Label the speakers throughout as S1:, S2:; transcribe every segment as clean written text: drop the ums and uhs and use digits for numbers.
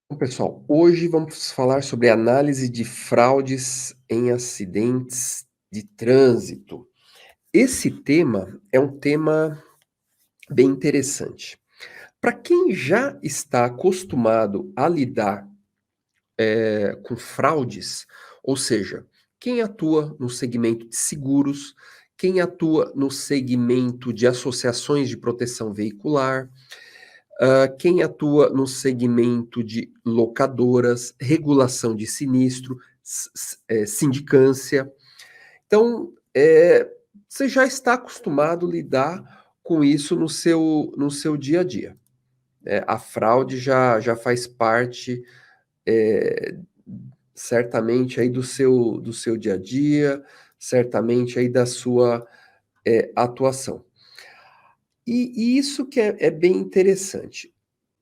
S1: Bom, pessoal, hoje vamos falar sobre análise de fraudes em acidentes de trânsito. Esse tema é um tema bem interessante. Para quem já está acostumado a lidar com fraudes, ou seja, quem atua no segmento de seguros, quem atua no segmento de associações de proteção veicular, quem atua no segmento de locadoras, regulação de sinistro, sindicância. Então, você já está acostumado a lidar com isso no seu dia a dia. A fraude já faz parte, eh, certamente aí do seu dia a dia, certamente aí da sua, atuação. E isso que é bem interessante.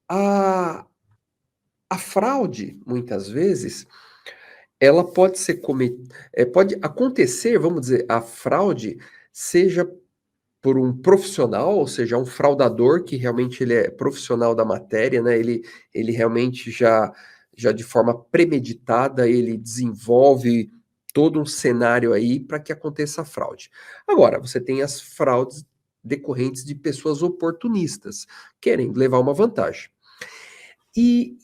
S1: A A fraude, muitas vezes, ela pode ser pode acontecer, vamos dizer, a fraude seja por um profissional, ou seja, um fraudador que realmente ele é profissional da matéria, né, ele realmente já de forma premeditada, ele desenvolve todo um cenário aí para que aconteça a fraude. Agora, você tem as fraudes decorrentes de pessoas oportunistas, querendo levar uma vantagem. E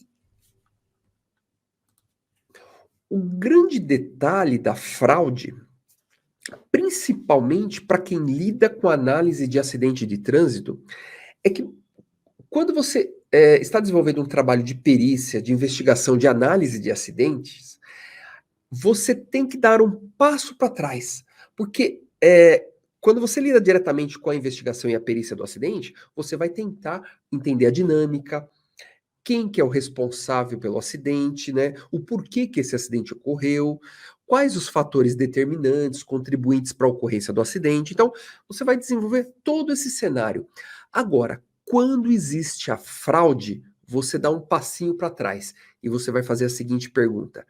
S1: o grande detalhe da fraude, principalmente para quem lida com análise de acidente de trânsito, é que quando você está desenvolvendo um trabalho de perícia, de investigação, de análise de acidentes, você tem que dar um passo para trás, porque quando você lida diretamente com a investigação e a perícia do acidente, você vai tentar entender a dinâmica, quem que é o responsável pelo acidente, né? O porquê que esse acidente ocorreu, quais os fatores determinantes, contribuintes para a ocorrência do acidente. Então, você vai desenvolver todo esse cenário. Agora, quando existe a fraude, você dá um passinho para trás e você vai fazer a seguinte pergunta: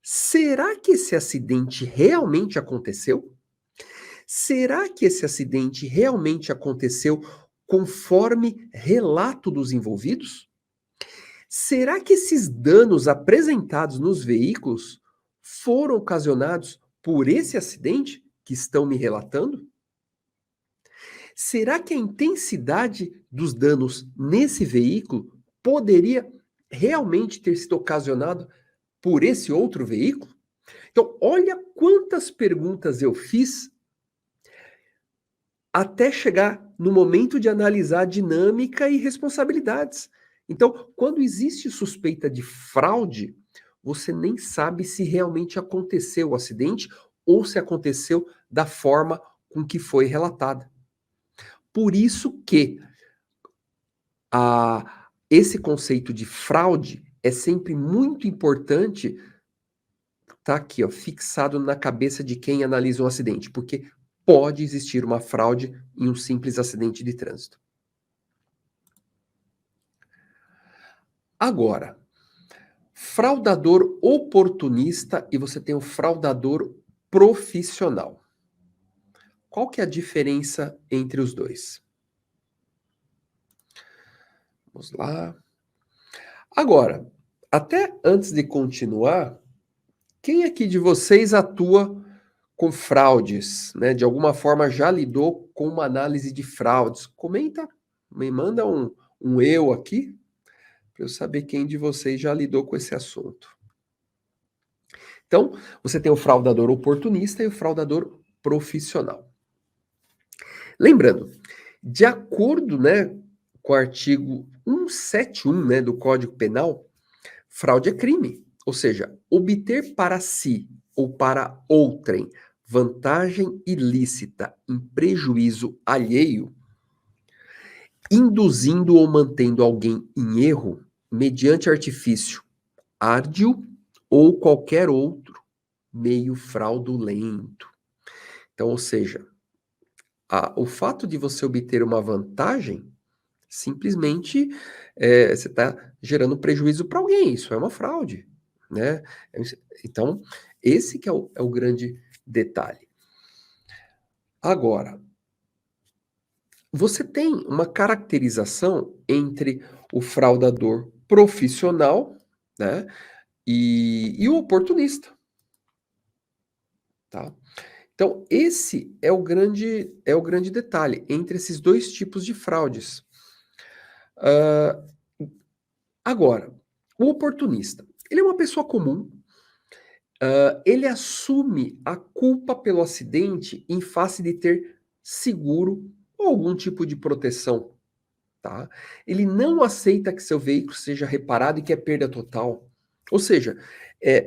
S1: será que esse acidente realmente aconteceu? Será que esse acidente realmente aconteceu conforme relato dos envolvidos? Será que esses danos apresentados nos veículos foram ocasionados por esse acidente que estão me relatando? Será que a intensidade dos danos nesse veículo poderia realmente ter sido ocasionado por esse outro veículo? Então, olha quantas perguntas eu fiz até chegar no momento de analisar dinâmica e responsabilidades. Então, quando existe suspeita de fraude, você nem sabe se realmente aconteceu o acidente ou se aconteceu da forma com que foi relatada. Por isso que esse conceito de fraude é sempre muito importante, tá aqui, ó, fixado na cabeça de quem analisa um acidente, porque pode existir uma fraude em um simples acidente de trânsito. Agora, fraudador oportunista e você tem o fraudador profissional. Qual que é a diferença entre os dois? Vamos lá. Agora, até antes de continuar, quem aqui de vocês atua com fraudes, né? De alguma forma já lidou com uma análise de fraudes? Comenta, me manda um eu aqui, para eu saber quem de vocês já lidou com esse assunto. Então, você tem o fraudador oportunista e o fraudador profissional. Lembrando, de acordo, né, com o artigo 171, né, do Código Penal, fraude é crime, ou seja, obter para si ou para outrem vantagem ilícita em prejuízo alheio, induzindo ou mantendo alguém em erro mediante artifício árduo ou qualquer outro meio fraudulento. Então, ou seja, o fato de você obter uma vantagem, simplesmente, você está gerando prejuízo para alguém, isso é uma fraude, né. Então, esse que é o grande detalhe. Agora, você tem uma caracterização entre o fraudador profissional né? E o oportunista, tá? Então, esse é o grande detalhe entre esses dois tipos de fraudes. Ah, agora, o oportunista, ele é uma pessoa comum, ele assume a culpa pelo acidente em face de ter seguro ou algum tipo de proteção, tá? Ele não aceita que seu veículo seja reparado e que é perda total. Ou seja,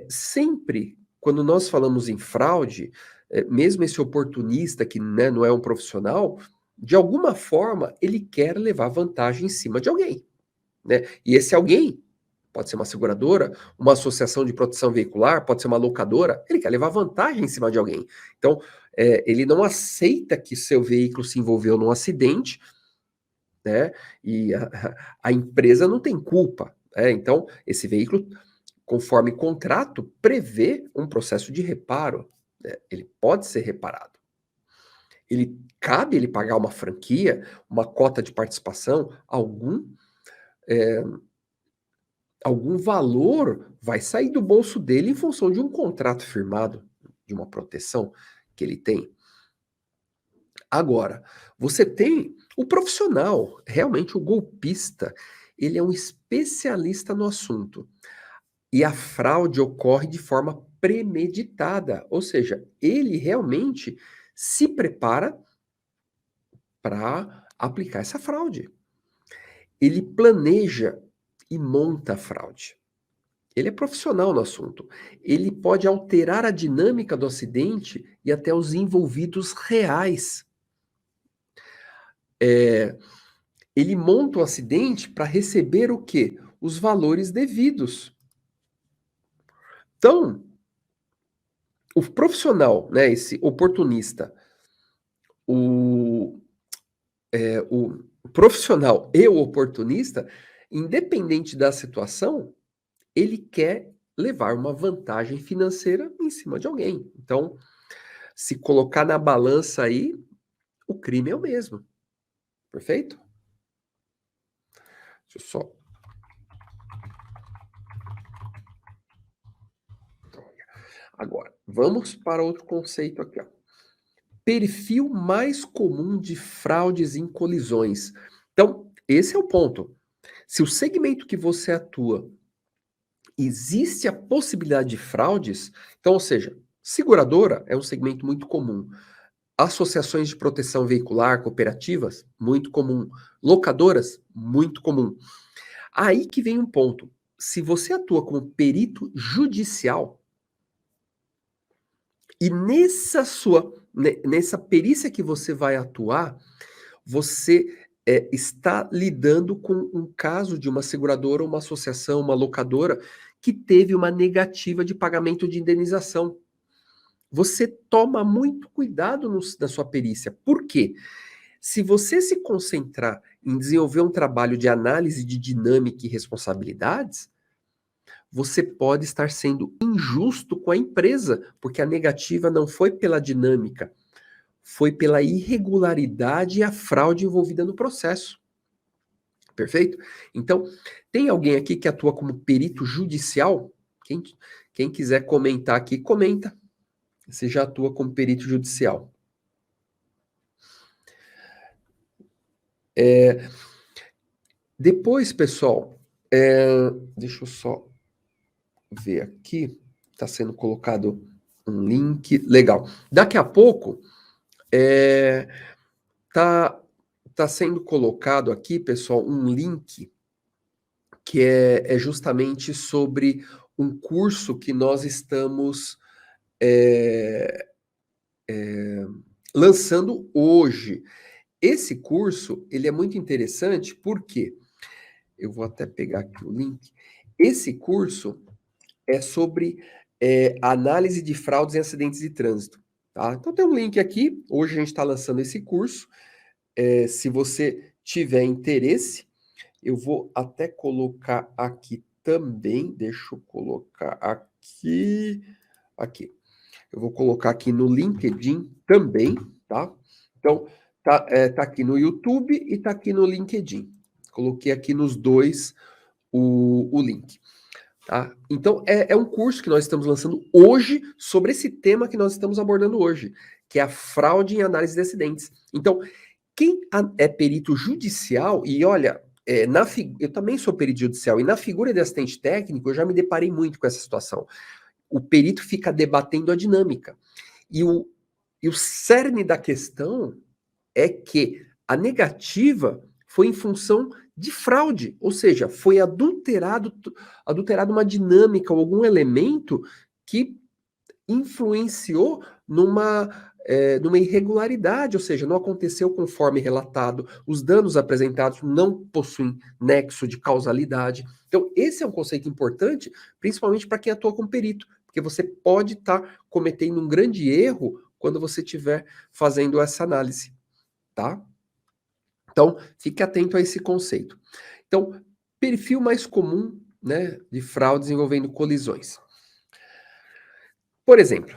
S1: sempre quando nós falamos em fraude, mesmo esse oportunista que, né, não é um profissional, de alguma forma ele quer levar vantagem em cima de alguém, né? E esse alguém pode ser uma seguradora, uma associação de proteção veicular, pode ser uma locadora, ele quer levar vantagem em cima de alguém. Então, ele não aceita que seu veículo se envolveu num acidente, né? E a empresa não tem culpa, né? Então, esse veículo, conforme contrato, prevê um processo de reparo, né? Ele pode ser reparado. Cabe ele pagar uma franquia, uma cota de participação, é, algum valor vai sair do bolso dele em função de um contrato firmado, de uma proteção que ele tem. Agora, você tem o profissional, realmente o golpista, ele é um especialista no assunto. E a fraude ocorre de forma premeditada, ou seja, ele realmente se prepara para aplicar essa fraude. Ele planeja e monta a fraude. Ele é profissional no assunto. Ele pode alterar a dinâmica do acidente e até os envolvidos reais. É, ele monta o acidente para receber o quê? Os valores devidos. Então, o profissional, né, esse oportunista, o, o profissional e o oportunista, independente da situação, ele quer levar uma vantagem financeira em cima de alguém. Então, se colocar na balança aí, o crime é o mesmo. Perfeito? Deixa eu só. Agora, vamos para outro conceito aqui, ó. Perfil mais comum de fraudes em colisões. Então, esse é o ponto. Se o segmento que você atua existe a possibilidade de fraudes, então, ou seja, seguradora é um segmento muito comum. Associações de proteção veicular, cooperativas, muito comum. Locadoras, muito comum. Aí que vem um ponto. Se você atua como perito judicial, e nessa perícia que você vai atuar, você está lidando com um caso de uma seguradora, uma associação, uma locadora que teve uma negativa de pagamento de indenização. Você toma muito cuidado na sua perícia. Por quê? Se você se concentrar em desenvolver um trabalho de análise de dinâmica e responsabilidades, você pode estar sendo injusto com a empresa, porque a negativa não foi pela dinâmica, foi pela irregularidade e a fraude envolvida no processo. Perfeito? Então, tem alguém aqui que atua como perito judicial? Quem quiser comentar aqui, comenta. Você já atua como perito judicial. Depois, pessoal, deixa eu só ver aqui. Está sendo colocado um link. Legal. Daqui a pouco, tá, tá sendo colocado aqui, pessoal, um link que é justamente sobre um curso que nós estamos é, lançando hoje. Esse curso, ele é muito interessante porque, eu vou até pegar aqui o link, esse curso é sobre análise de fraudes em acidentes de trânsito. Tá? Então tem um link aqui, hoje a gente está lançando esse curso. Se você tiver interesse, eu vou até colocar aqui também, deixa eu colocar aqui. Eu vou colocar aqui no LinkedIn também, tá? Então, tá aqui no YouTube e tá aqui no LinkedIn. Coloquei aqui nos dois o link. tá? Então, é um curso que nós estamos lançando hoje sobre esse tema que nós estamos abordando hoje, que é a fraude em análise de acidentes. Então, quem é perito judicial, e olha, eu também sou perito judicial, e na figura de assistente técnico eu já me deparei muito com essa situação. O perito fica debatendo a dinâmica. E o cerne da questão é que a negativa foi em função de fraude, ou seja, foi adulterado uma dinâmica ou algum elemento que influenciou numa irregularidade, ou seja, não aconteceu conforme relatado, os danos apresentados não possuem nexo de causalidade. Então, esse é um conceito importante, principalmente para quem atua como perito, porque você pode estar cometendo um grande erro quando você estiver fazendo essa análise, tá? Então, fique atento a esse conceito. Então, perfil mais comum, né, de fraudes envolvendo colisões. Por exemplo,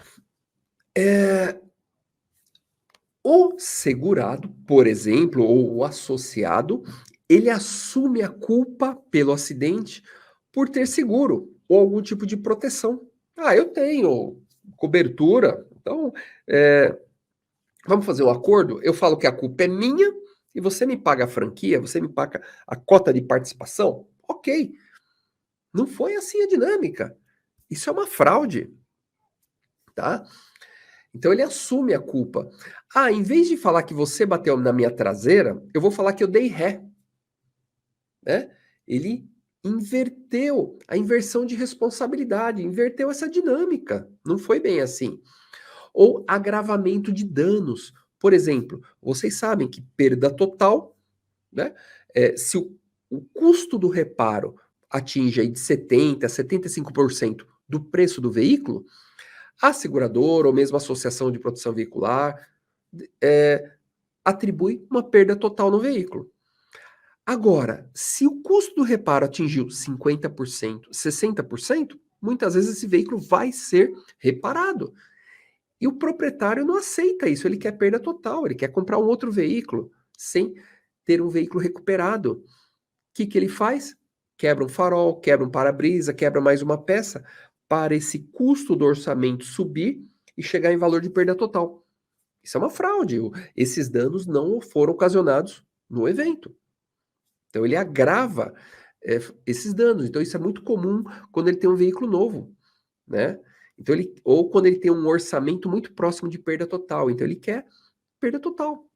S1: o segurado, por exemplo, ou o associado, ele assume a culpa pelo acidente por ter seguro ou algum tipo de proteção. Ah, eu tenho cobertura, então vamos fazer um acordo? Eu falo que a culpa é minha e você me paga a franquia, você me paga a cota de participação? Ok. Não foi assim a dinâmica. Isso é uma fraude, tá? Então ele assume a culpa. Ah, em vez de falar que você bateu na minha traseira, eu vou falar que eu dei ré, né? Ele inverteu a inversão de responsabilidade, inverteu essa dinâmica. Não foi bem assim. Ou agravamento de danos. Por exemplo, vocês sabem que perda total, né? Se o custo do reparo atinge aí de 70% a 75% do preço do veículo, a seguradora ou mesmo a associação de proteção veicular atribui uma perda total no veículo. Agora, se o custo do reparo atingiu 50%, 60%, muitas vezes esse veículo vai ser reparado. E o proprietário não aceita isso, ele quer perda total, ele quer comprar um outro veículo sem ter um veículo recuperado. O que ele faz? Quebra um farol, quebra um para-brisa, quebra mais uma peça, para esse custo do orçamento subir e chegar em valor de perda total. Isso é uma fraude. Esses danos não foram ocasionados no evento. Então ele agrava esses danos. Então isso é muito comum quando ele tem um veículo novo, né? Então ou quando ele tem um orçamento muito próximo de perda total. Então ele quer perda total.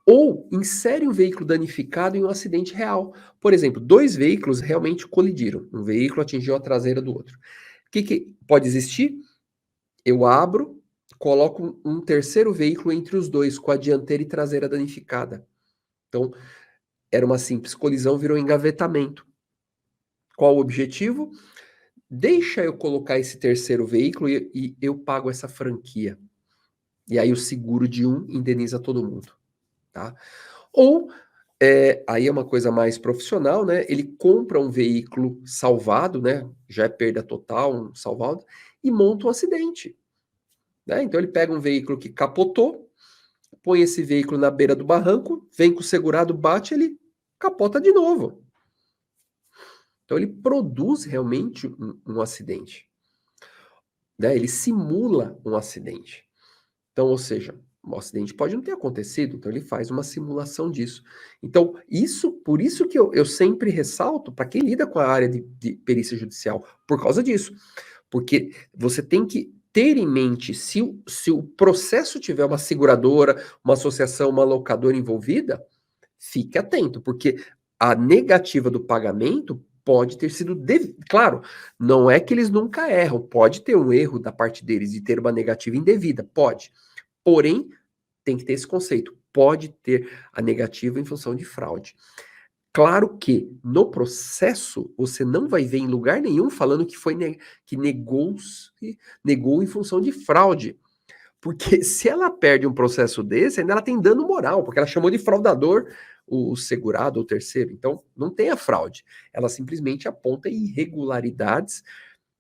S1: Ou insere o veículo danificado em um acidente real. Por exemplo, dois veículos realmente colidiram. Um veículo atingiu a traseira do outro. O que pode existir? Eu abro, coloco um terceiro veículo entre os dois, com a dianteira e traseira danificada. Então, era uma simples colisão, virou engavetamento. Qual o objetivo? Deixa eu colocar esse terceiro veículo e eu pago essa franquia. E aí o seguro de um indeniza todo mundo, tá? Ou, aí é uma coisa mais profissional, né? Ele compra um veículo salvado, né? Já é perda total, um salvado, e monta um acidente, né? Então ele pega um veículo que capotou, põe esse veículo na beira do barranco, vem com o segurado, bate, ele capota de novo. Então ele produz realmente um acidente, né? Ele simula um acidente. Então, ou seja, o acidente pode não ter acontecido, então ele faz uma simulação disso. Então, por isso que eu sempre ressalto para quem lida com a área de perícia judicial, por causa disso. Porque você tem que ter em mente, se o processo tiver uma seguradora, uma associação, uma locadora envolvida, fique atento, porque a negativa do pagamento pode ter sido. Claro, não é que eles nunca erram, pode ter um erro da parte deles de ter uma negativa indevida, pode. Porém, tem que ter esse conceito, pode ter a negativa em função de fraude. Claro que no processo você não vai ver em lugar nenhum falando que que negou em função de fraude. Porque se ela perde um processo desse, ainda ela tem dano moral, porque ela chamou de fraudador o segurado ou terceiro. Então, não tem a fraude. Ela simplesmente aponta irregularidades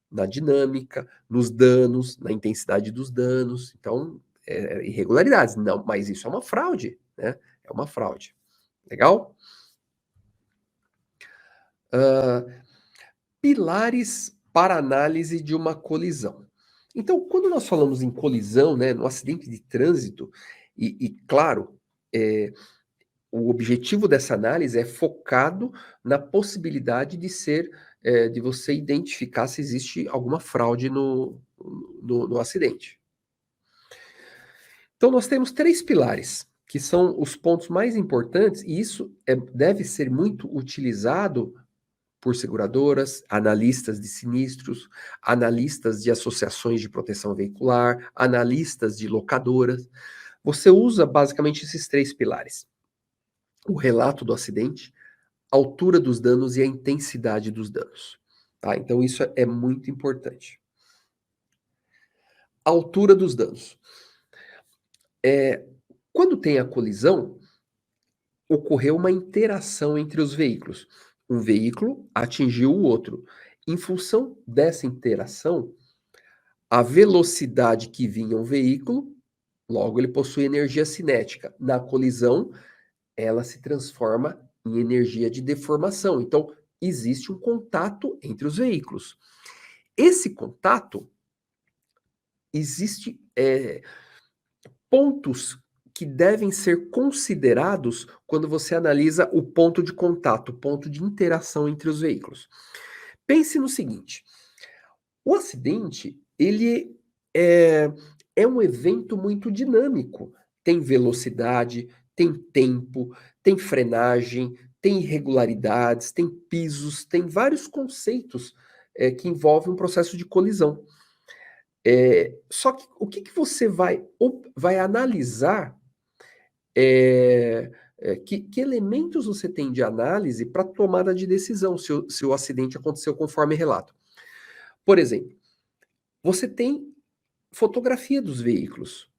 S1: na dinâmica, nos danos, na intensidade dos danos. Então, irregularidades. Não, mas isso é uma fraude, né? É uma fraude. Legal? Pilares para análise de uma colisão. Então, quando nós falamos em colisão, né, no acidente de trânsito, claro, eh, o objetivo dessa análise é focado na possibilidade de ser, de você identificar se existe alguma fraude no acidente. Então, nós temos 3 pilares, que são os pontos mais importantes, e isso deve ser muito utilizado por seguradoras, analistas de sinistros, analistas de associações de proteção veicular, analistas de locadoras. Você usa basicamente esses 3 pilares: o relato do acidente, a altura dos danos e a intensidade dos danos. Tá? Então, isso é muito importante. A altura dos danos. Quando tem a colisão, ocorreu uma interação entre os veículos. Um veículo atingiu o outro. Em função dessa interação, a velocidade que vinha o veículo, logo ele possui energia cinética. Na colisão, ela se transforma em energia de deformação. Então, existe um contato entre os veículos. Esse contato, existe pontos que devem ser considerados quando você analisa o ponto de contato, o ponto de interação entre os veículos. Pense no seguinte: o acidente, ele é um evento muito dinâmico. Tem velocidade, tem tempo, tem frenagem, tem irregularidades, tem pisos, tem vários conceitos que envolvem um processo de colisão. Só que o que você vai analisar, que elementos você tem de análise para tomada de decisão se o acidente aconteceu conforme relato. Por exemplo, você tem fotografia dos veículos.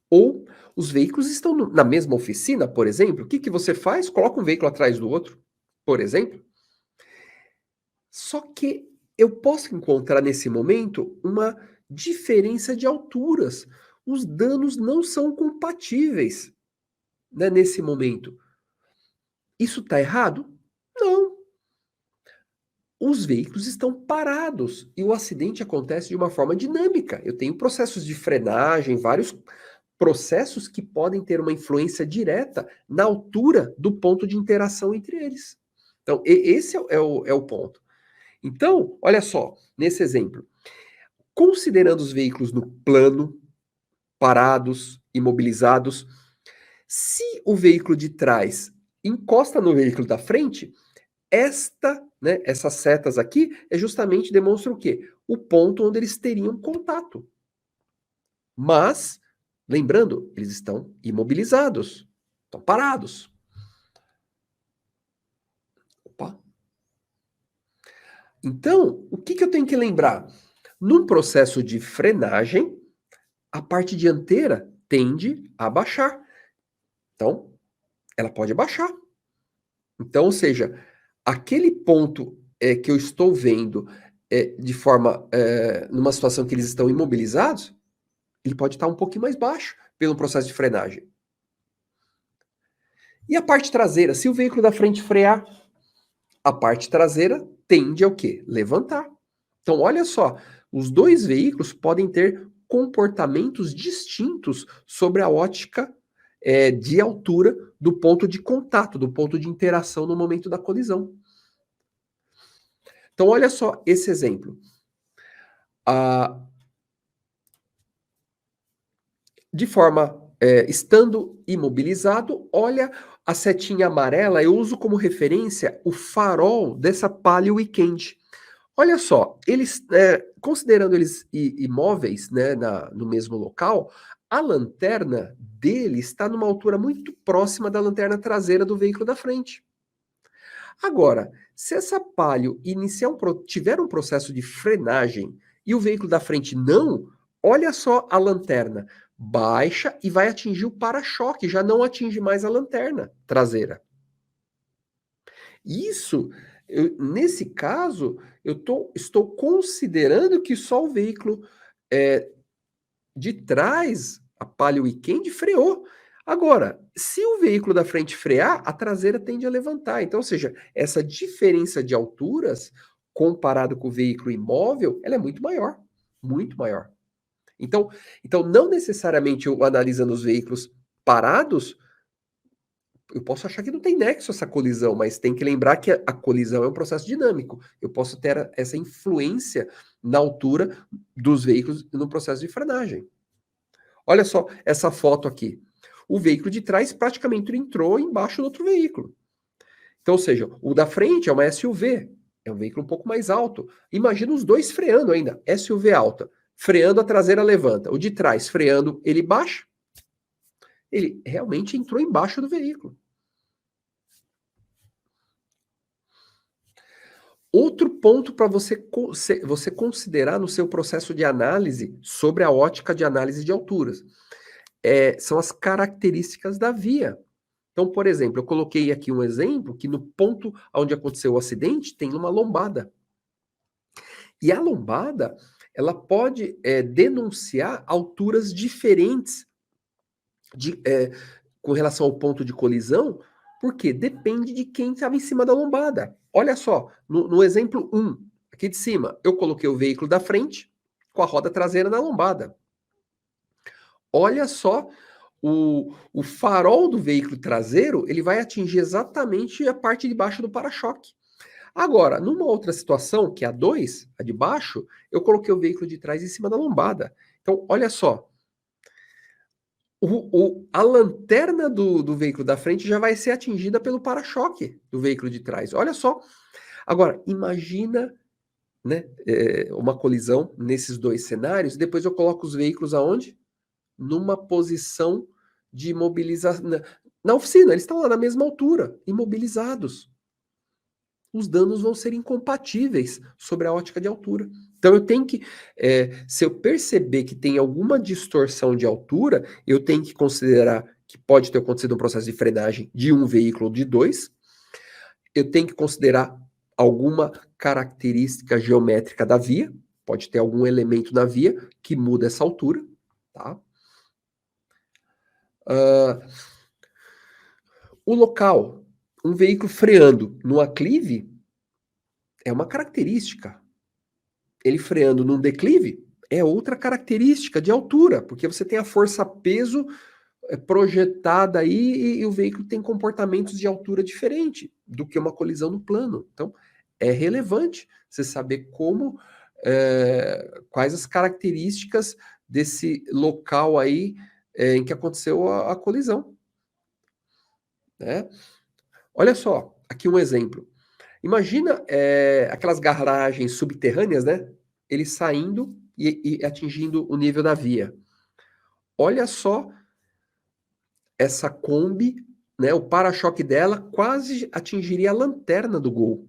S1: Ou os veículos estão na mesma oficina, por exemplo. O que você faz? Coloca um veículo atrás do outro, por exemplo. Só que eu posso encontrar nesse momento uma diferença de alturas. Os danos não são compatíveis, né, nesse momento. Isso está errado? Não. Os veículos estão parados e o acidente acontece de uma forma dinâmica. Eu tenho processos de frenagem, vários processos que podem ter uma influência direta na altura do ponto de interação entre eles. Então, esse é o ponto. Então, olha só, nesse exemplo, considerando os veículos no plano, parados, imobilizados, se o veículo de trás encosta no veículo da frente, essas setas aqui justamente demonstram o quê? O ponto onde eles teriam contato. Mas, lembrando, eles estão imobilizados, estão parados. Opa. Então, o que eu tenho que lembrar? Num processo de frenagem, a parte dianteira tende a baixar. Então, ela pode baixar. Então, ou seja, aquele ponto que eu estou vendo de forma, numa situação que eles estão imobilizados, ele pode estar um pouquinho mais baixo pelo processo de frenagem. E a parte traseira? Se o veículo da frente frear, a parte traseira tende ao quê? Levantar. Então, olha só, os dois veículos podem ter comportamentos distintos sobre a ótica de altura do ponto de contato, do ponto de interação no momento da colisão. Então, olha só esse exemplo. De forma, estando imobilizado, olha a setinha amarela, eu uso como referência o farol dessa Palio Weekend. Olha só, eles, considerando eles imóveis, né, no mesmo local, a lanterna dele está numa altura muito próxima da lanterna traseira do veículo da frente. Agora, se essa Palio tiver um processo de frenagem e o veículo da frente não, olha só a lanterna, baixa e vai atingir o para-choque, já não atinge mais a lanterna traseira. Isso, nesse caso, estou considerando que só o veículo de trás, a Palio Weekend, freou. Agora, se o veículo da frente frear, a traseira tende a levantar. Então, ou seja, essa diferença de alturas comparado com o veículo imóvel, ela é muito maior, muito maior. Então, não necessariamente eu analisando os veículos parados, eu posso achar que não tem nexo essa colisão, mas tem que lembrar que a colisão é um processo dinâmico. Eu posso ter essa influência na altura dos veículos no processo de frenagem. Olha só essa foto aqui. O veículo de trás praticamente entrou embaixo do outro veículo. Então, ou seja, o da frente é uma SUV, é um veículo um pouco mais alto. Imagina os dois freando ainda, SUV alta, freando, a traseira levanta. O de trás freando, ele baixa. Ele realmente entrou embaixo do veículo. Outro ponto para você considerar no seu processo de análise sobre a ótica de análise de alturas são as características da via. Então, por exemplo, eu coloquei aqui um exemplo que no ponto onde aconteceu o acidente tem uma lombada. E a lombada, ela pode denunciar alturas diferentes com relação ao ponto de colisão, porque depende de quem estava em cima da lombada. Olha só, no exemplo 1, aqui de cima, eu coloquei o veículo da frente com a roda traseira na lombada. Olha só, o farol do veículo traseiro, ele vai atingir exatamente a parte de baixo do para-choque. Agora, numa outra situação, que é a 2, a de baixo, eu coloquei o veículo de trás em cima da lombada. Então, olha só, a lanterna do veículo da frente já vai ser atingida pelo para-choque do veículo de trás. Olha só. Agora, imagina, né, uma colisão nesses dois cenários, depois eu coloco os veículos aonde? Numa posição de imobilização. Na oficina, eles estão lá na mesma altura, imobilizados. Os danos vão ser incompatíveis sobre a ótica de altura. Então eu tenho que, se eu perceber que tem alguma distorção de altura, eu tenho que considerar que pode ter acontecido um processo de frenagem de um veículo ou de dois. Eu tenho que considerar alguma característica geométrica da via, pode ter algum elemento na via que muda essa altura, tá? O local, um veículo freando no aclive, é uma característica. Ele freando num declive é outra característica de altura, porque você tem a força-peso projetada aí e o veículo tem comportamentos de altura diferente do que uma colisão no plano. Então, é relevante você saber quais as características desse local aí em que aconteceu a colisão. Né? Olha só, aqui um exemplo. Imagina aquelas garagens subterrâneas, né? Ele saindo e atingindo o nível da via. Olha só essa Kombi, né? O para-choque dela quase atingiria a lanterna do Gol.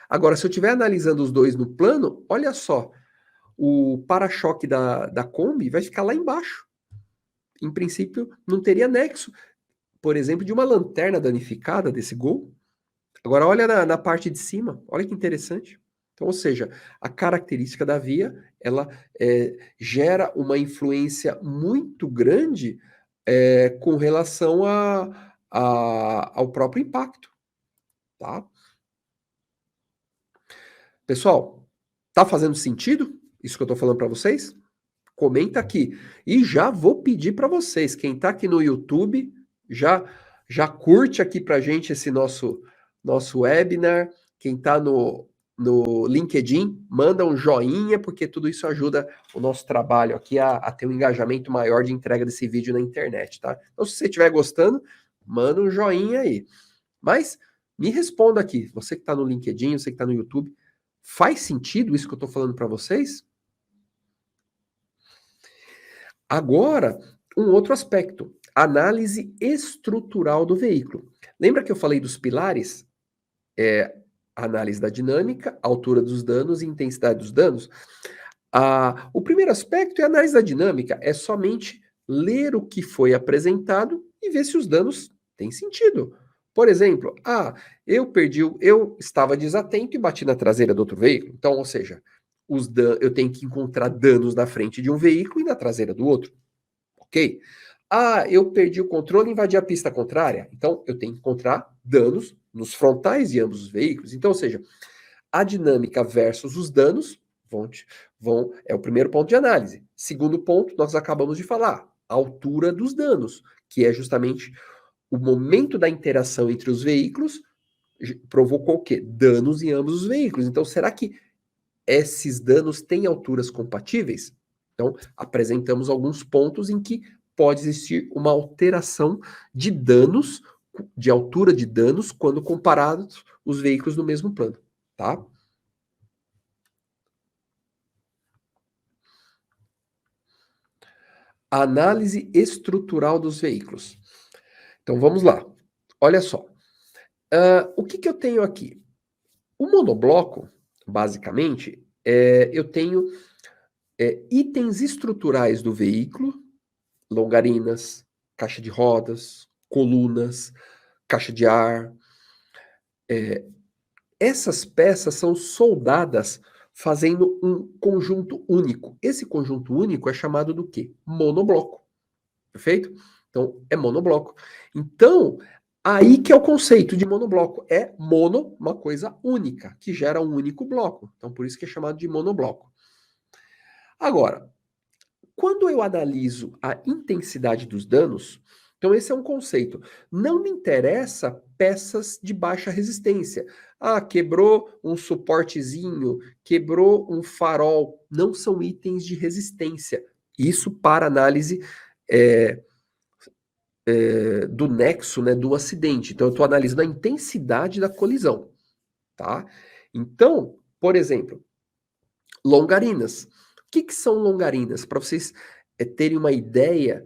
S1: Agora, se eu estiver analisando os dois no plano, olha só, o para-choque da Kombi vai ficar lá embaixo. Em princípio, não teria nexo, por exemplo, de uma lanterna danificada desse Gol. Agora, olha na parte de cima, olha que interessante. Então, ou seja, a característica da via, ela gera uma influência muito grande com relação ao próprio impacto, tá? Pessoal, tá fazendo sentido isso que eu tô falando para vocês? Comenta aqui. E já vou pedir para vocês, quem tá aqui no YouTube, já curte aqui pra gente esse nosso webinar. Quem tá no LinkedIn, manda um joinha, porque tudo isso ajuda o nosso trabalho aqui a ter um engajamento maior de entrega desse vídeo na internet, tá? Então, se você estiver gostando, manda um joinha aí. Mas me responda aqui, você que está no LinkedIn, você que está no YouTube, faz sentido isso que eu estou falando para vocês? Agora, um outro aspecto, análise estrutural do veículo. Lembra que eu falei dos pilares? Análise da dinâmica, altura dos danos e intensidade dos danos. O primeiro aspecto é a análise da dinâmica, é somente ler o que foi apresentado e ver se os danos têm sentido. Por exemplo, eu estava desatento e bati na traseira do outro veículo. Então, ou seja, eu tenho que encontrar danos na frente de um veículo e na traseira do outro. Ok? Eu perdi o controle e invadi a pista contrária. Então, eu tenho que encontrar danos nos frontais de ambos os veículos. Então, ou seja, a dinâmica versus os danos é o primeiro ponto de análise. Segundo ponto, nós acabamos de falar, a altura dos danos, que é justamente o momento da interação entre os veículos provocou o quê? Danos em ambos os veículos. Então, será que esses danos têm alturas compatíveis? Então, apresentamos alguns pontos em que pode existir uma alteração de danos, de altura de danos, quando comparados os veículos no mesmo plano, tá? A análise estrutural dos veículos. Então, vamos lá. Olha só. O que eu tenho aqui? O monobloco, basicamente, eu tenho itens estruturais do veículo, longarinas, caixa de rodas, colunas, caixa de ar. Essas peças são soldadas fazendo um conjunto único. Esse conjunto único é chamado do quê? Monobloco. Perfeito? Então, é monobloco. Então, aí que é o conceito de monobloco. É mono, uma coisa única, que gera um único bloco. Então, por isso que é chamado de monobloco. Agora, quando eu analiso a intensidade dos danos, então esse é um conceito. Não me interessa peças de baixa resistência. Ah, quebrou um suportezinho, quebrou um farol. Não são itens de resistência. Isso para análise é, do nexo, né, do acidente. Então eu estou analisando a intensidade da colisão, tá? Então, por exemplo, longarinas. O que são longarinas? Para vocês terem uma ideia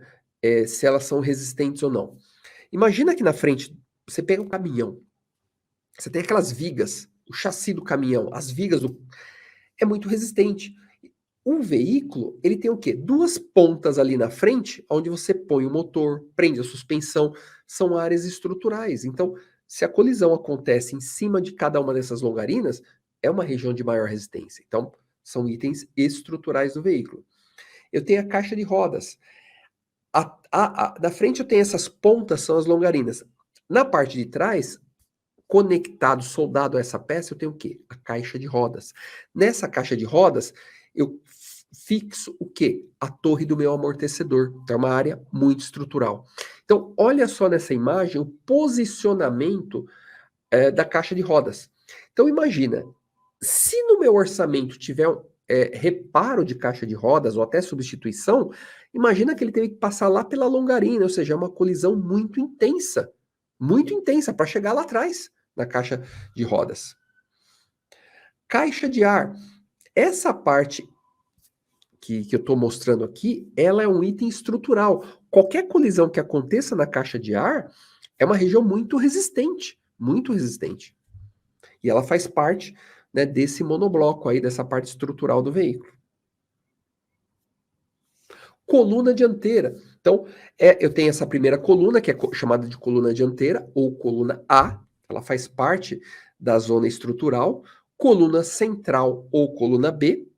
S1: se elas são resistentes ou não. Imagina que na frente, você pega um caminhão, você tem aquelas vigas, o chassi do caminhão, as vigas é muito resistente. O veículo, ele tem o quê? Duas pontas ali na frente, onde você põe o motor, prende a suspensão, são áreas estruturais. Então, se a colisão acontece em cima de cada uma dessas longarinas, é uma região de maior resistência. Então, são itens estruturais do veículo. Eu tenho a caixa de rodas. Da frente eu tenho essas pontas, são as longarinas. Na parte de trás, conectado, soldado a essa peça, eu tenho o quê? A caixa de rodas. Nessa caixa de rodas, eu fixo o quê? A torre do meu amortecedor. Então, é uma área muito estrutural. Então, olha só nessa imagem o posicionamento da caixa de rodas. Então, imagina, se no meu orçamento tiver reparo de caixa de rodas ou até substituição, imagina que ele teve que passar lá pela longarina, ou seja, é uma colisão muito intensa para chegar lá atrás na caixa de rodas. Caixa de ar. Essa parte que eu estou mostrando aqui, ela é um item estrutural. Qualquer colisão que aconteça na caixa de ar é uma região muito resistente, muito resistente. E ela faz parte, né, desse monobloco aí, dessa parte estrutural do veículo. Coluna dianteira. Então, eu tenho essa primeira coluna, que é chamada de coluna dianteira, ou coluna A, ela faz parte da zona estrutural, coluna central ou coluna B,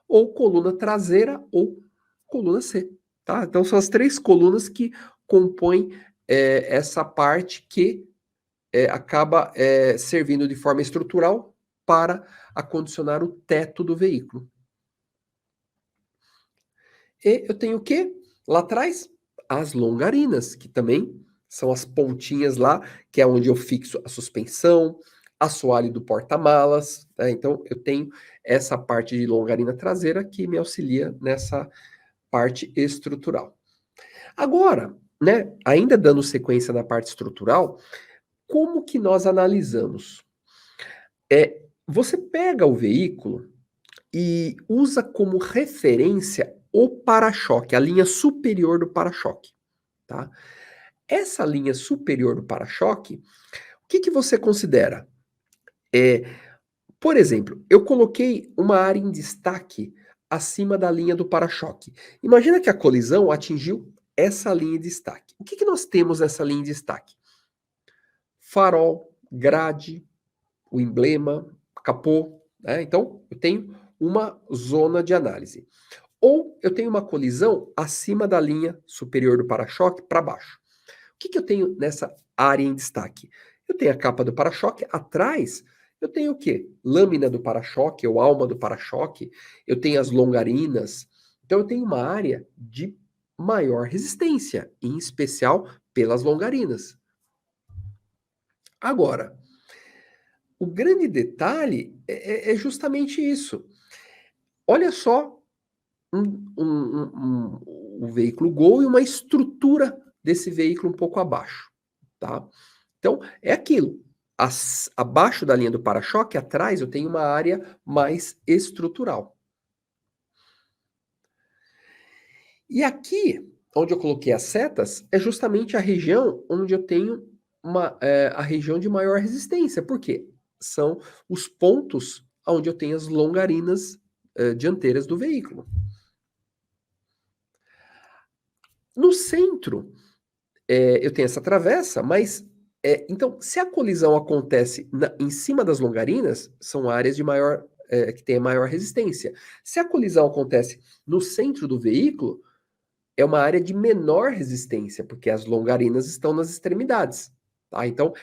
S1: ou coluna traseira ou coluna C. Tá? Então, são as três colunas que compõem essa parte que acaba servindo de forma estrutural para acondicionar o teto do veículo. E eu tenho o quê? Lá atrás, as longarinas, que também são as pontinhas lá, que é onde eu fixo a suspensão, assoalho do porta-malas. Né? Então, eu tenho essa parte de longarina traseira que me auxilia nessa parte estrutural. Agora, né, ainda dando sequência na parte estrutural, como que nós analisamos? Você pega o veículo e usa como referência o para-choque, a linha superior do para-choque, tá? Essa linha superior do para-choque, o que você considera? Por exemplo, eu coloquei uma área em destaque acima da linha do para-choque. Imagina que a colisão atingiu essa linha de destaque. O que nós temos nessa linha de destaque? Farol, grade, o emblema, capô, né? Então, eu tenho uma zona de análise. Ou eu tenho uma colisão acima da linha superior do para-choque para baixo. O que eu tenho nessa área em destaque? Eu tenho a capa do para-choque, atrás Eu tenho o quê? Lâmina do para-choque, ou alma do para-choque, eu tenho as longarinas. Então eu tenho uma área de maior resistência, em especial pelas longarinas. Agora, o grande detalhe é justamente isso. Olha só um veículo Gol e uma estrutura desse veículo um pouco abaixo, tá? Então, é aquilo. Abaixo da linha do para-choque, atrás, eu tenho uma área mais estrutural. E aqui, onde eu coloquei as setas, é justamente a região onde eu tenho a região de maior resistência. Por quê? São os pontos onde eu tenho as longarinas dianteiras do veículo. No centro, eu tenho essa travessa, mas então, se a colisão acontece em cima das longarinas, são áreas de maior que têm maior resistência. Se a colisão acontece no centro do veículo, é uma área de menor resistência, porque as longarinas estão nas extremidades. Tá? Então,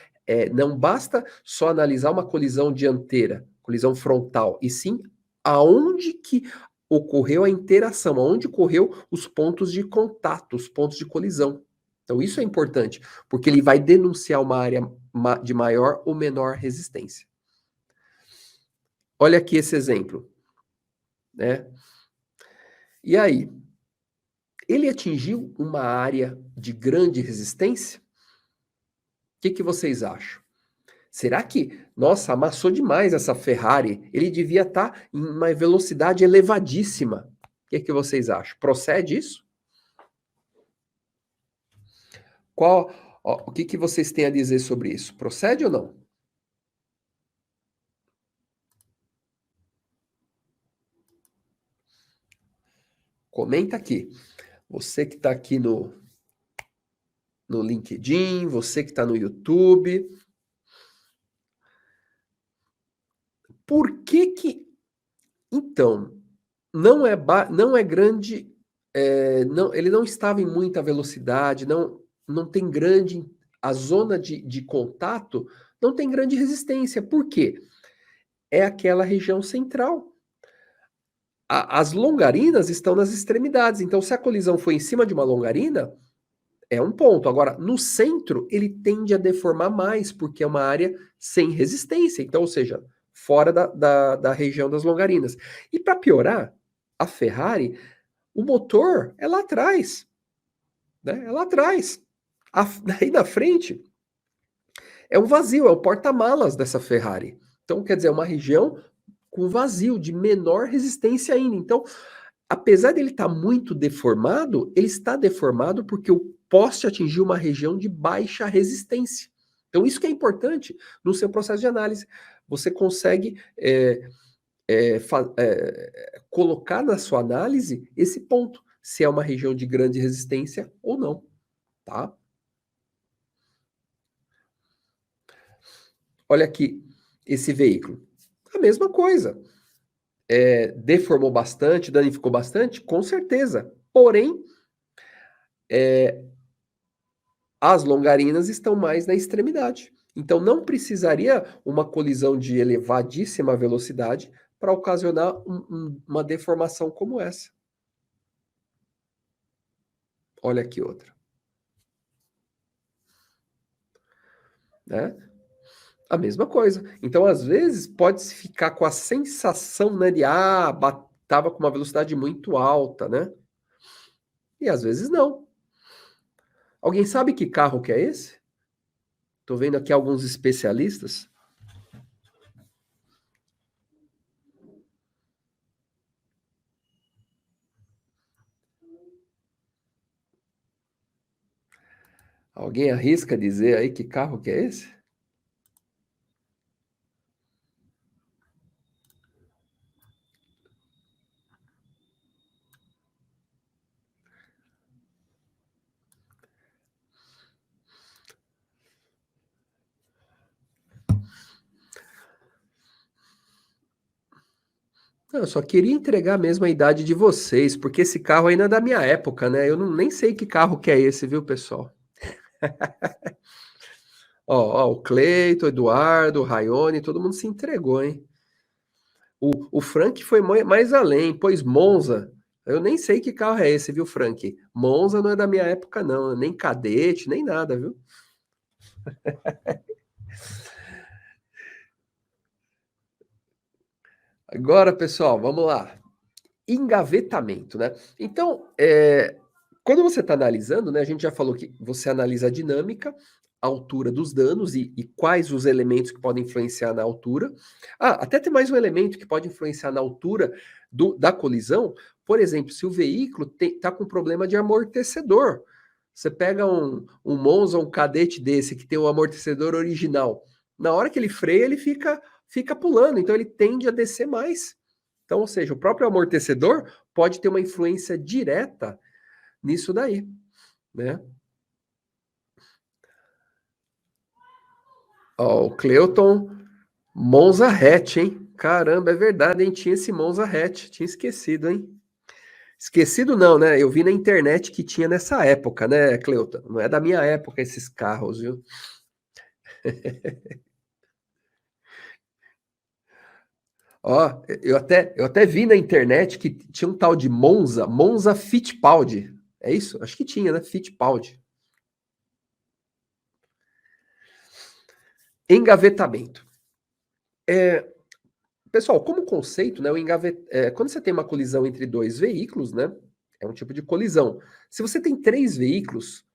S1: não basta só analisar uma colisão dianteira, colisão frontal, e sim aonde que ocorreu a interação, aonde ocorreu os pontos de contato, os pontos de colisão. Então, isso é importante, porque ele vai denunciar uma área de maior ou menor resistência. Olha aqui esse exemplo, né? E aí, ele atingiu uma área de grande resistência? O que vocês acham? Será que, nossa, amassou demais essa Ferrari? Ele devia estar em uma velocidade elevadíssima. O que vocês acham? Procede isso? O que vocês têm a dizer sobre isso? Procede ou não? Comenta aqui. Você que está aqui no LinkedIn, você que está no YouTube. Por que então, não é grande, ele não estava em muita velocidade, não tem grande, a zona de contato não tem grande resistência. Por quê? É aquela região central. As longarinas estão nas extremidades, então se a colisão foi em cima de uma longarina, é um ponto. Agora, no centro, ele tende a deformar mais, porque é uma área sem resistência, então, ou seja, fora da região das longarinas. E para piorar, a Ferrari, o motor é lá atrás, né? É lá atrás. Daí na frente é um vazio, é o porta-malas dessa Ferrari. Então, quer dizer, é uma região com vazio, de menor resistência ainda. Então, apesar dele estar muito deformado, ele está deformado porque o poste atingiu uma região de baixa resistência. Então, isso que é importante no seu processo de análise. Você consegue colocar na sua análise esse ponto, se é uma região de grande resistência ou não, tá? Olha aqui, esse veículo. A mesma coisa. Deformou bastante, danificou bastante? Com certeza. Porém, as longarinas estão mais na extremidade. Então, não precisaria uma colisão de elevadíssima velocidade para ocasionar uma deformação como essa. Olha aqui outra. Né? A mesma coisa. Então, às vezes, pode-se ficar com a sensação, né, de estava com uma velocidade muito alta, né? E às vezes não. Alguém sabe que carro que é esse? Estou vendo aqui alguns especialistas. Alguém arrisca dizer aí que carro que é esse? Não, eu só queria entregar mesmo a idade de vocês, porque esse carro ainda é da minha época, né? Eu nem sei que carro que é esse, viu, pessoal? Ó, o Cleito, o Eduardo, o Raione, todo mundo se entregou, hein? O Frank foi mais além, pois Monza. Eu nem sei que carro é esse, viu, Frank? Monza não é da minha época, não. Nem cadete, nem nada, viu? Agora, pessoal, vamos lá. Engavetamento, né? Então, quando você está analisando, né, a gente já falou que você analisa a dinâmica, a altura dos danos e quais os elementos que podem influenciar na altura. Ah, até tem mais um elemento que pode influenciar na altura da colisão. Por exemplo, se o veículo está com problema de amortecedor. Você pega um Monza, um Cadete desse que tem o amortecedor original. Na hora que ele freia, ele fica pulando, então ele tende a descer mais. Então, ou seja, o próprio amortecedor pode ter uma influência direta nisso daí, né? Ó, o Cleuton, Monza Hatch, hein? Caramba, é verdade, hein? Tinha esse Monza Hatch, tinha esquecido, hein? Esquecido não, né? Eu vi na internet que tinha nessa época, né, Cleuton? Não é da minha época esses carros, viu? Ó, eu até vi na internet que tinha um tal de Monza Fittipaldi. É isso? Acho que tinha, né? Fittipaldi. Engavetamento. É, pessoal, como conceito, né, quando você tem uma colisão entre dois veículos, né, é um tipo de colisão. Se você tem três veículos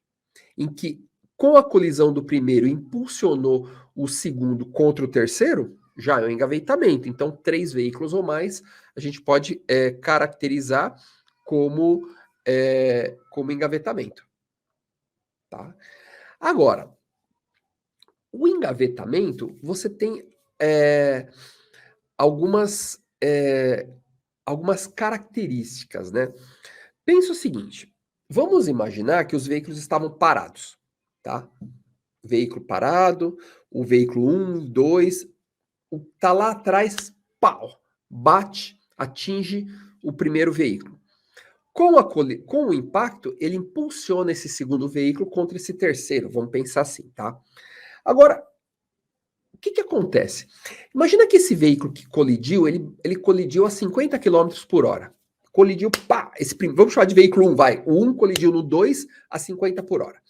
S1: em que, com a colisão do primeiro, impulsionou o segundo contra o terceiro, já é um engavetamento. Então, três veículos ou mais, a gente pode caracterizar como engavetamento. Tá? Agora, o engavetamento, você tem é, algumas, algumas características, né? Pensa o seguinte: vamos imaginar que os veículos estavam parados, tá? Veículo parado, o veículo 1, 2, tá lá atrás, pau, bate, atinge o primeiro veículo. Com o impacto, ele impulsiona esse segundo veículo contra esse terceiro. Vamos pensar assim, tá? Agora, o que acontece? Imagina que esse veículo que colidiu, ele colidiu a 50 quilômetros por hora. Colidiu, pá, vamos chamar de veículo 1, vai. O 1 colidiu no 2 a 50 por hora.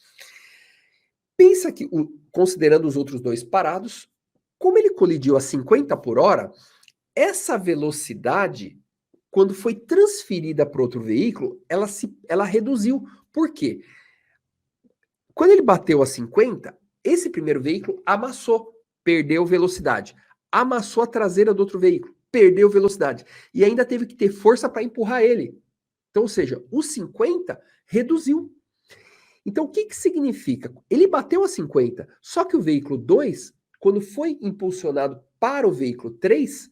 S1: Pensa que, considerando os outros dois parados, como ele colidiu a 50 por hora, essa velocidade, quando foi transferida para outro veículo, ela reduziu. Por quê? Quando ele bateu a 50, esse primeiro veículo amassou, perdeu velocidade. Amassou a traseira do outro veículo, perdeu velocidade. E ainda teve que ter força para empurrar ele. Então, ou seja, o 50 reduziu. Então, o que significa? Ele bateu a 50, só que o veículo 2, quando foi impulsionado para o veículo 3,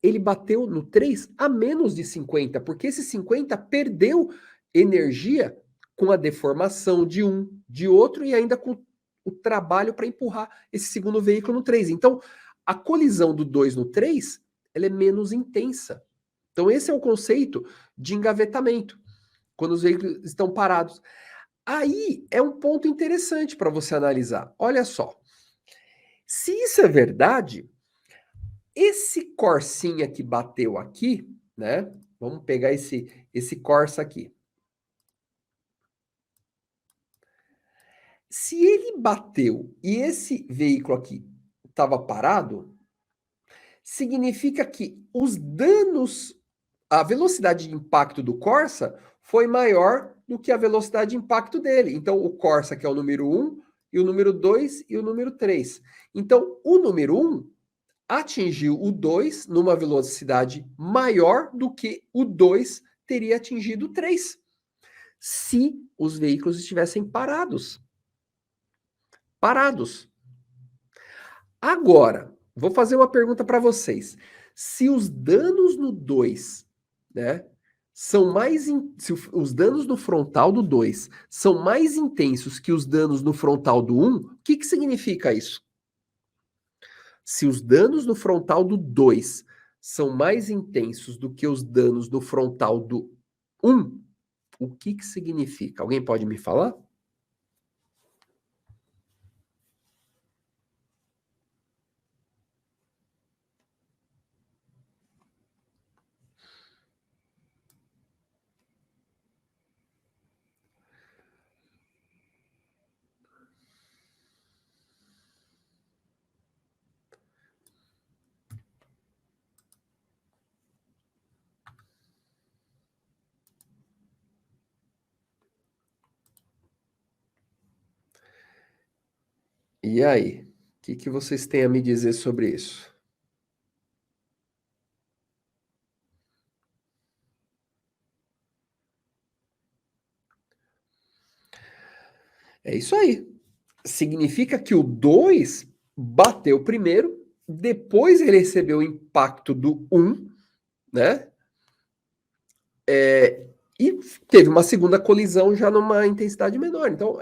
S1: ele bateu no 3 a menos de 50, porque esse 50 perdeu energia com a deformação de um, de outro e ainda com o trabalho para empurrar esse segundo veículo no 3. Então, a colisão do 2 no 3, ela é menos intensa. Então, esse é o conceito de engavetamento, quando os veículos estão parados. Aí é um ponto interessante para você analisar. Olha só, se isso é verdade, esse Corsinha que bateu aqui, né? Vamos pegar esse Corsa aqui. Se ele bateu e esse veículo aqui estava parado, significa que os danos, a velocidade de impacto do Corsa foi maior do que a velocidade de impacto dele. Então, o Corsa, que é o número 1, e o número 2 e o número 3. Então, o número 1 atingiu o 2 numa velocidade maior do que o 2 teria atingido o 3, se os veículos estivessem parados. Parados. Agora, vou fazer uma pergunta para vocês. Se os danos no 2, né, são mais se os danos no frontal do 2 são mais intensos que os danos no frontal do 1, o que significa isso? Se os danos no frontal do 2 são mais intensos do que os danos no frontal do 1, o que significa? Alguém pode me falar? E aí? O que vocês têm a me dizer sobre isso? É isso aí. Significa que o 2 bateu primeiro, depois ele recebeu o impacto do 1, né? E teve uma segunda colisão já numa intensidade menor. Então,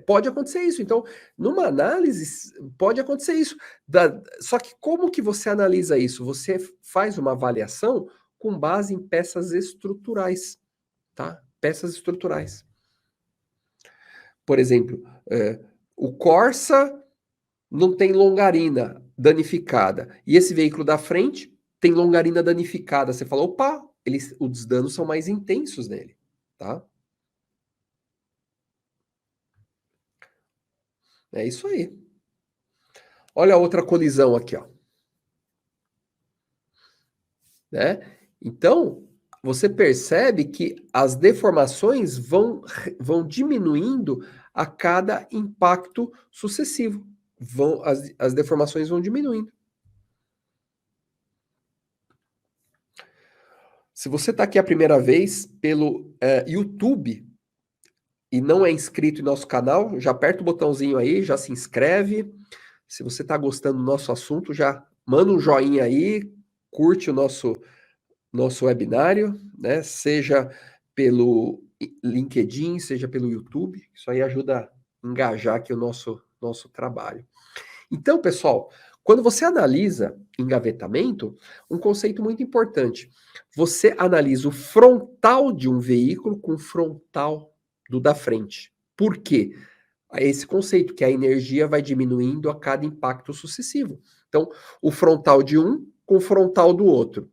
S1: pode acontecer isso. Então, numa análise, pode acontecer isso. Só que como que você analisa isso? Você faz uma avaliação com base em peças estruturais, tá? Peças estruturais. Por exemplo, o Corsa não tem longarina danificada. E esse veículo da frente tem longarina danificada. Você fala, opa, os danos são mais intensos nele, tá? É isso aí. Olha a outra colisão aqui, ó. Né? Então, você percebe que as deformações vão diminuindo a cada impacto sucessivo. As deformações vão diminuindo. Se você está aqui a primeira vez pelo YouTube e não é inscrito em nosso canal, já aperta o botãozinho aí, já se inscreve. Se você está gostando do nosso assunto, já manda um joinha aí, curte o nosso webinário, né? Seja pelo LinkedIn, seja pelo YouTube. Isso aí ajuda a engajar aqui o nosso trabalho. Então, pessoal, quando você analisa engavetamento, um conceito muito importante. Você analisa o frontal de um veículo com o frontal do da frente. Por quê? Esse conceito, que a energia vai diminuindo a cada impacto sucessivo. Então, o frontal de um com o frontal do outro.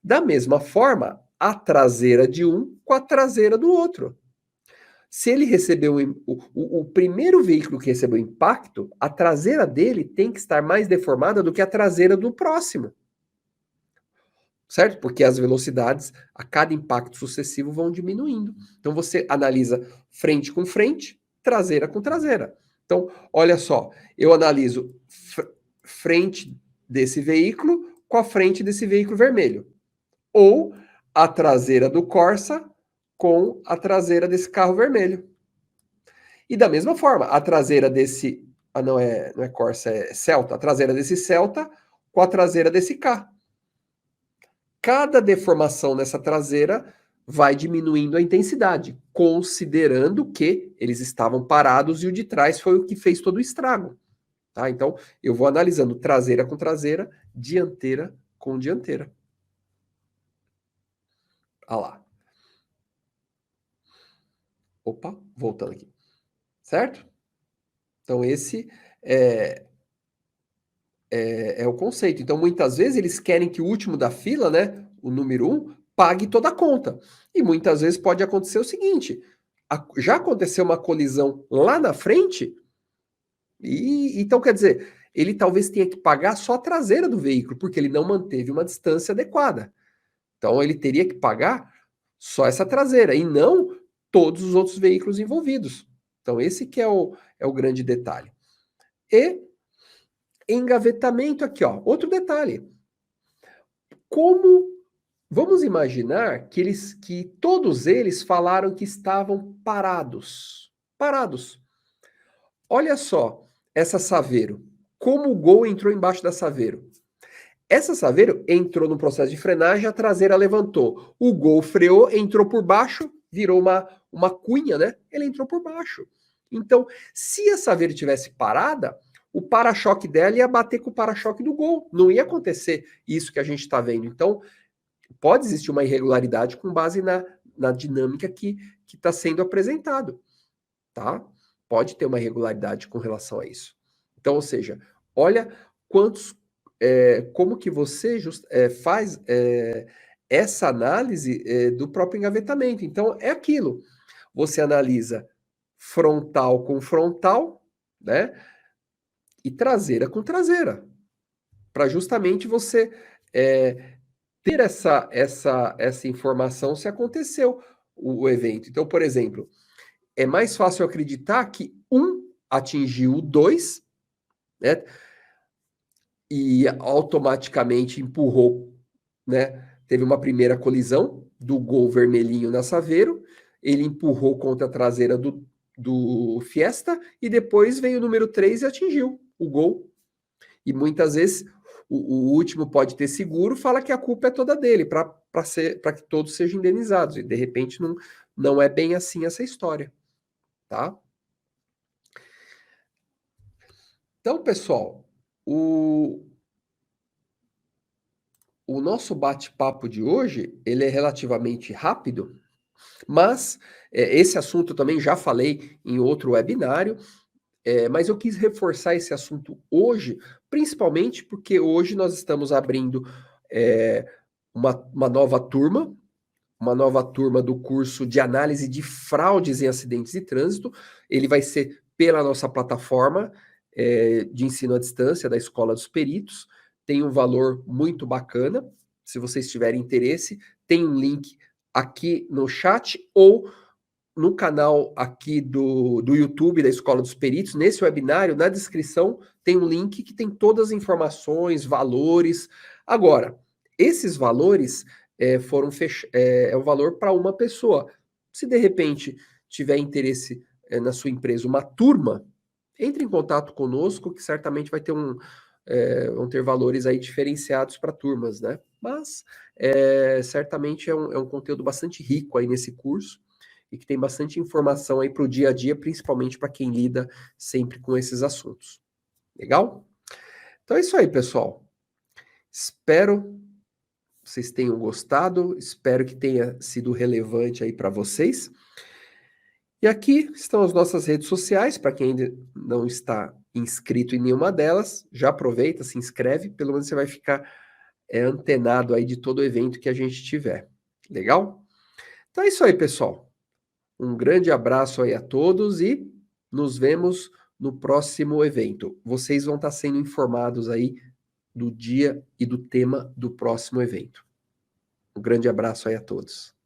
S1: Da mesma forma, a traseira de um com a traseira do outro. Se ele recebeu o primeiro veículo que recebeu impacto, a traseira dele tem que estar mais deformada do que a traseira do próximo. Certo? Porque as velocidades a cada impacto sucessivo vão diminuindo. Então você analisa frente com frente, traseira com traseira. Então, olha só, eu analiso frente desse veículo com a frente desse veículo vermelho. Ou a traseira do Corsa com a traseira desse carro vermelho. E da mesma forma, a traseira desse. Ah, não é Corsa, é Celta. A traseira desse Celta com a traseira desse K. Cada deformação nessa traseira vai diminuindo a intensidade, considerando que eles estavam parados e o de trás foi o que fez todo o estrago. Tá? Então, eu vou analisando traseira com traseira, dianteira com dianteira. Ah lá. Opa, voltando aqui. Certo? Então, esse é o conceito. Então, muitas vezes, eles querem que o último da fila, né, o número 1, pague toda a conta. E muitas vezes pode acontecer o seguinte: já aconteceu uma colisão lá na frente, e então quer dizer, ele talvez tenha que pagar só a traseira do veículo, porque ele não manteve uma distância adequada. Então, ele teria que pagar só essa traseira, e não todos os outros veículos envolvidos. Então, esse que é o grande detalhe. E engavetamento aqui, ó, outro detalhe. Como vamos imaginar que todos eles falaram que estavam parados. Parados. Olha só essa Saveiro. Como o Gol entrou embaixo da Saveiro? Essa Saveiro entrou no processo de frenagem, a traseira levantou. O Gol freou, entrou por baixo, virou uma cunha, né? Ele entrou por baixo. Então, se a Saveiro tivesse parada, o para-choque dela ia bater com o para-choque do Gol. Não ia acontecer isso que a gente está vendo. Então, pode existir uma irregularidade com base na dinâmica que está sendo apresentado, tá? Pode ter uma irregularidade com relação a isso. Então, ou seja, olha como que você faz essa análise do próprio engavetamento. Então, é aquilo. Você analisa frontal com frontal, né? E traseira com traseira, para justamente você ter essa informação se aconteceu o evento. Então, por exemplo, é mais fácil acreditar que um atingiu o 2 né? E automaticamente empurrou, né? Teve uma primeira colisão do gol vermelhinho na Saveiro, ele empurrou contra a traseira do Fiesta e depois veio o número 3 e atingiu o gol. E muitas vezes o último pode ter seguro, fala que a culpa é toda dele, para que todos sejam indenizados. E de repente não é bem assim essa história, tá? Então, pessoal, o nosso bate-papo de hoje, ele é relativamente rápido, mas esse assunto eu também já falei em outro webinário, mas eu quis reforçar esse assunto hoje, principalmente porque hoje nós estamos abrindo é, uma nova turma do curso de análise de fraudes em acidentes de trânsito. Ele vai ser pela nossa plataforma de ensino à distância da Escola dos Peritos. Tem um valor muito bacana. Se vocês tiverem interesse, tem um link aqui no chat ou no canal aqui do YouTube da Escola dos Peritos, nesse webinário, na descrição, tem um link que tem todas as informações, valores. Agora, esses valores é o valor para uma pessoa. Se de repente tiver interesse na sua empresa uma turma, entre em contato conosco, que certamente vão ter valores aí diferenciados para turmas, né? Mas certamente é um conteúdo bastante rico aí nesse curso e que tem bastante informação aí para o dia a dia, principalmente para quem lida sempre com esses assuntos. Legal? Então é isso aí, pessoal. Espero que vocês tenham gostado, espero que tenha sido relevante aí para vocês. E aqui estão as nossas redes sociais, para quem ainda não está inscrito em nenhuma delas, já aproveita, se inscreve, pelo menos você vai ficar antenado aí de todo o evento que a gente tiver. Legal? Então é isso aí, pessoal. Um grande abraço aí a todos e nos vemos no próximo evento. Vocês vão estar sendo informados aí do dia e do tema do próximo evento. Um grande abraço aí a todos.